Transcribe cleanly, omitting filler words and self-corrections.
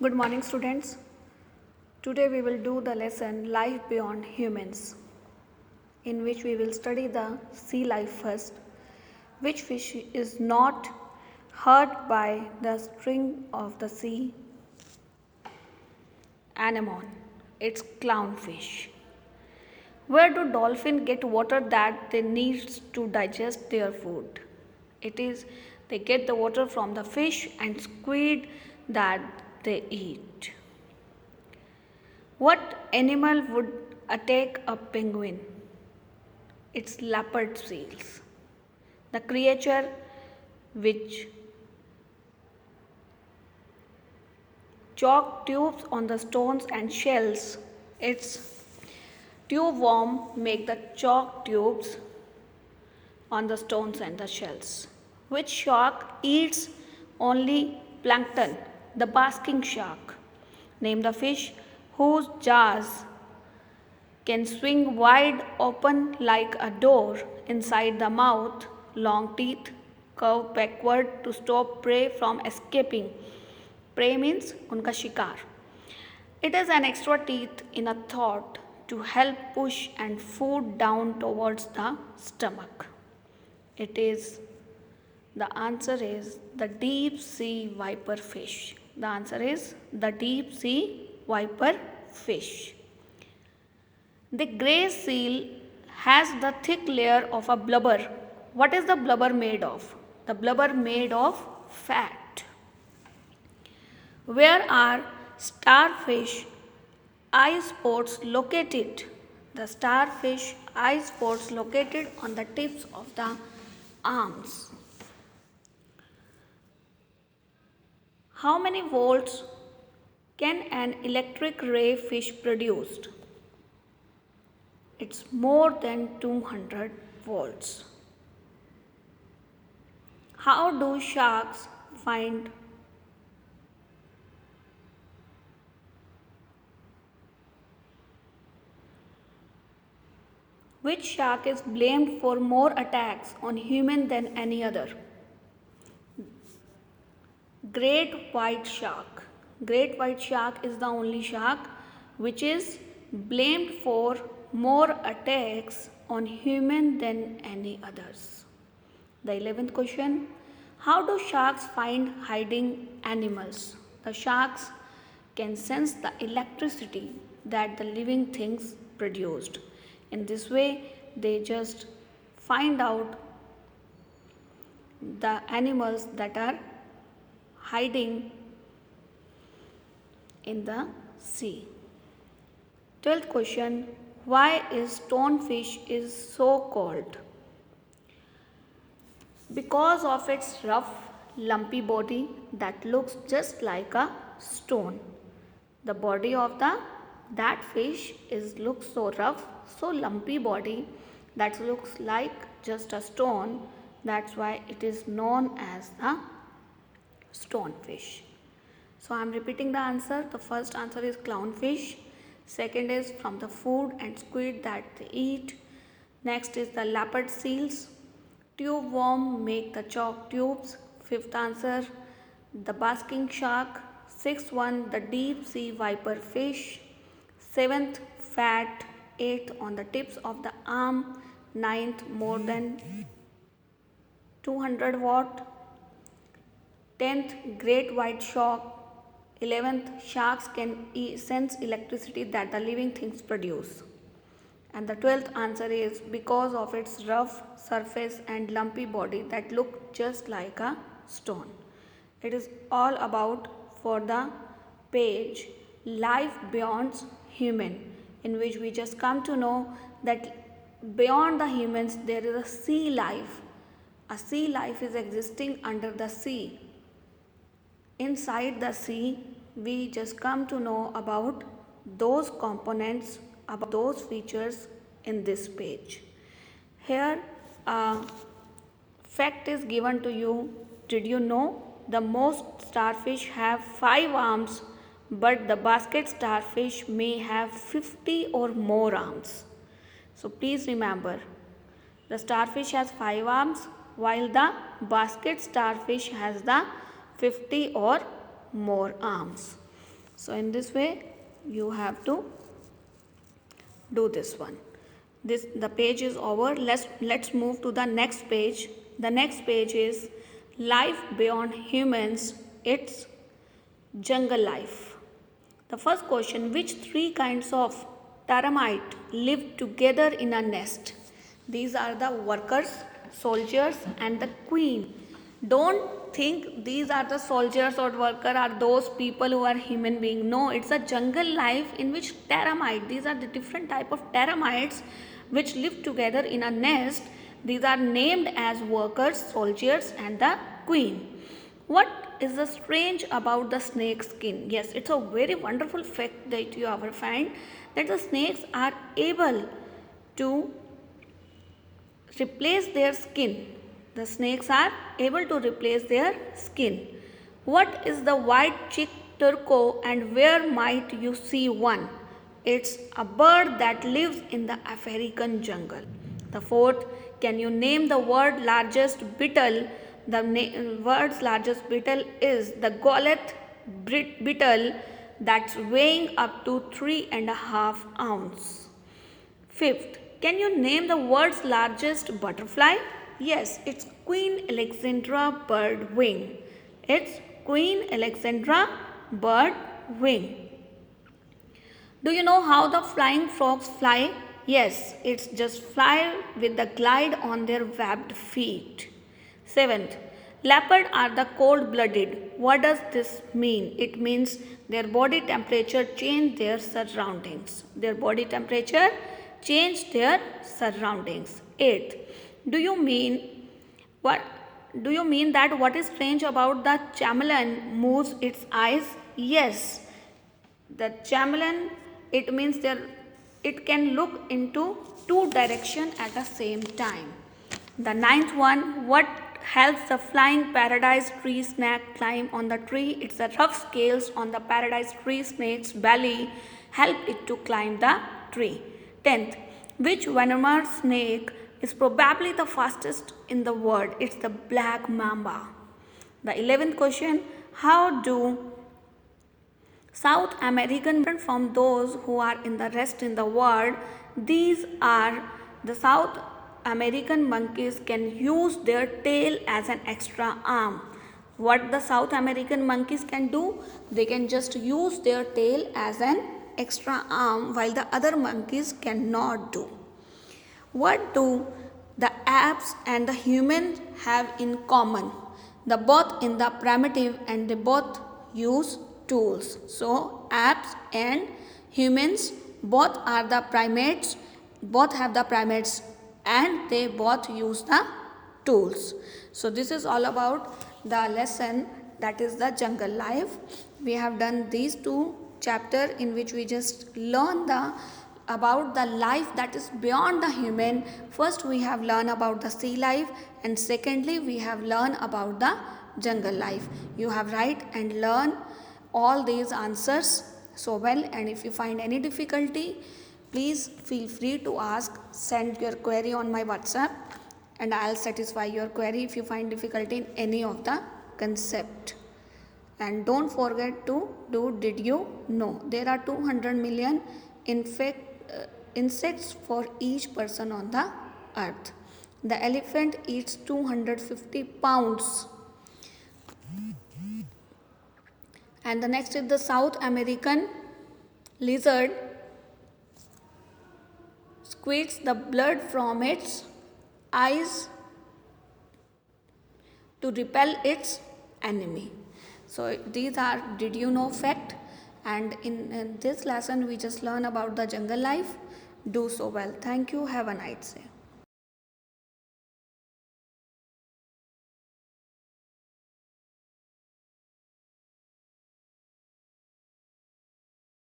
Good morning, students. Today we will do the lesson Life Beyond Humans, in which we will study the sea life first. Which fish is not hurt by the string of the sea anemone? It's clownfish. Where do dolphins get water that they need to digest their food? It is they get the water from the fish and squid that they eat. What animal would attack a penguin? It's leopard seals. The creature which chalk tubes on the stones and shells. Its tube worm make the chalk tubes on the stones and the shells. Which shark eats only plankton? The basking shark. Name the fish whose jaws can swing wide open like a door inside the mouth, long teeth curve backward to stop prey from escaping. Prey means unka shikar. It has an extra teeth in a throat to help push and food down towards the stomach. The answer is the deep sea viper fish. The answer is the deep sea viper fish. The grey seal has the thick layer of a blubber. What is the blubber made of? The blubber made of fat. Where are starfish eye spots located? The starfish eye spots located on the tips of the arms. How many volts can an electric ray fish produce? It's more than 200 volts. How do sharks find Which shark is blamed for more attacks on humans than any other? Great white shark. Great white shark is the only shark which is blamed for more attacks on humans than any others. The 11th question. How do sharks find hiding animals? The sharks can sense the electricity that the living things produced. In this way, they just find out the animals that are hiding in the sea. 12th question. Why is stonefish is so called? Because of its rough, lumpy body that looks just like a stone. The body of that fish looks so rough, so lumpy body that looks like just a stone. That's why it is known as the stonefish. So I am repeating the answer. The first answer is clownfish. Second is from the food and squid that they eat. Next is the leopard seals. Tube worm make the chalk tubes. Fifth answer, the basking shark. Sixth one, the deep sea viper fish. Seventh, fat. Eighth, on the tips of the arm. Ninth, more than 200 watt. 10th, great white shark. 11th, sharks can sense electricity that the living things produce. And the 12th answer is because of its rough surface and lumpy body that look just like a stone. It is all about for the page Life Beyond Human, in which we just come to know that beyond the humans there is a sea life. A sea life is existing under the sea. Inside the sea, we just come to know about those components, about those features in this page. Here a fact is given to you. Did you know the most starfish have 5 arms, but the basket starfish may have 50 or more arms? So please remember, the starfish has 5 arms while the basket starfish has the 50 or more arms. So in this way you have to do this one. The page is over. Let's move to the next page. The next page is life beyond humans. It's jungle life. The first question, which three kinds of termite live together in a nest? These are the workers, soldiers and the queen. Don't think these are the soldiers or worker are those people who are human being. No, it's a jungle life in which termite, these are the different type of termites which live together in a nest. These are named as workers, soldiers and the queen. What is the strange about the snake skin? Yes, it's a very wonderful fact that you ever find, that the snakes are able to replace their skin. The snakes are able to replace their skin. What is the white-cheeked turco and where might you see one? It's a bird that lives in the African jungle. The fourth, can you name the world's largest beetle? The world's largest beetle is the Goliath beetle that's weighing up to 3.5 ounces. Fifth, can you name the world's largest butterfly? Yes, it's Queen Alexandra bird wing. It's Queen Alexandra bird wing. Do you know how the flying frogs fly? Yes, it's just fly with the glide on their webbed feet. Seventh, leopards are the cold-blooded. What does this mean? It means their body temperature change their surroundings. Their body temperature change their surroundings. Eighth, do you mean that what is strange about the chameleon moves its eyes? Yes, the chameleon, it means it can look into two directions at the same time. The ninth one, what helps the flying paradise tree snake climb on the tree? It's the rough scales on the paradise tree snake's belly help it to climb the tree. 10th, which venomous snake is probably the fastest in the world? It's the black mamba. The 11th question, how do South American from those who are in the rest in the world? These are the South American monkeys can use their tail as an extra arm. What the South American monkeys can do? They can just use their tail as an extra arm while the other monkeys cannot do. What do the apes and the humans have in common? They both in the primitive and they both use tools. So apes and humans both are the primates, both have the primates and they both use the tools. So this is all about the lesson, that is the jungle life. We have done these two chapters in which we just learn about the life that is beyond the human. First we have learned about the sea life and secondly we have learned about the jungle life. You have write and learn all these answers so well, and if you find any difficulty, please feel free to ask, send your query on my WhatsApp and I'll satisfy your query if you find difficulty in any of the concept. And don't forget to do did you know. There are 200 million insects for each person on the earth. The elephant eats 250 pounds. And the next is the South American lizard squeezes the blood from its eyes to repel its enemy. So these are did you know fact, and in this lesson we just learn about the jungle life. Do so well. Thank you. Have a nice day.